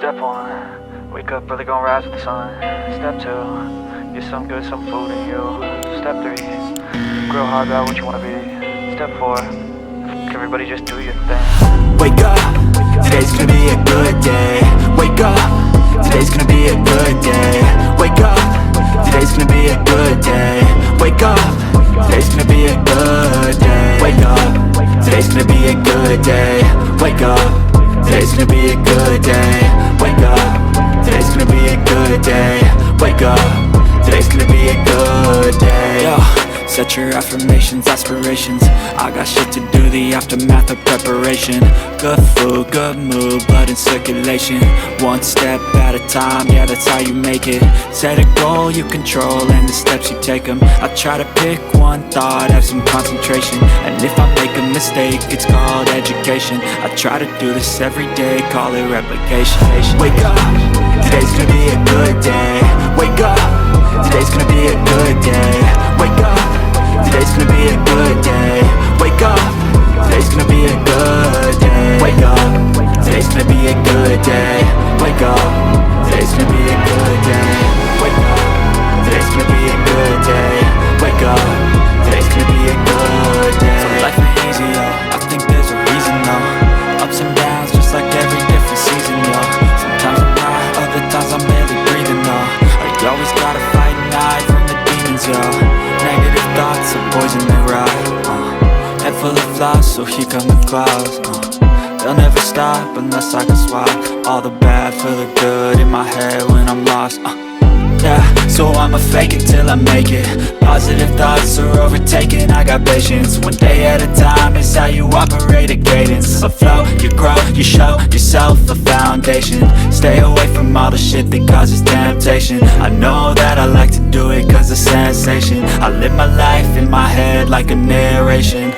Step 1, wake up early, gonna rise with the sun. Step 2, get some good, some food in you. Step 3, grow hard about what you wanna be. Step 4, everybody just do your thing. Wake up, today's gonna be a good day. Wake up, today's gonna be a good day. Wake up, today's gonna be a good day. Wake up, today's gonna be a good day. Wake up, today's gonna be a good day. Wake up, today's gonna be a good day. Wake up, today's gonna be a good day. Wake up, today's gonna be a good day. Yo, set your affirmations, aspirations. I got shit to do, the aftermath of preparation. Good food, good mood, blood in circulation. One step at a time, yeah, that's how you make it. Set a goal you control and the steps you take them. I try to pick one thought, have some concentration. And if I make a mistake, it's called education. I try to do this every day, call it replication. Wake up, today's gonna be a good day. Wake up, today's gonna be a good day. Wake up, today's gonna be a good day. Wake up, today's gonna be a good day. Wake up, today's gonna be a good day. Wake up, today's gonna be a good day. Wake up, today's gonna be a good day. Wake up, today's gonna be a good day. So life ain't easy, yo, I think there's a reason, though. Ups and downs, just like every different season, yo. Sometimes I'm high, other times I'm barely breathing, though. You always gotta fight and hide from the demons, yo. Negative thoughts are poison they ride. Head full of flies, so here come the clouds. They'll never stop unless I can swap all the bad for the good in my head when I'm lost. Yeah, so I'ma fake it till I make it. Positive thoughts are overtaken, I got patience. One day at a time is how you operate a cadence. A flow, you grow, you show yourself a foundation. Stay away from all the shit that causes temptation. I know that I like to do it cause of sensation. I live my life in my head like a narration.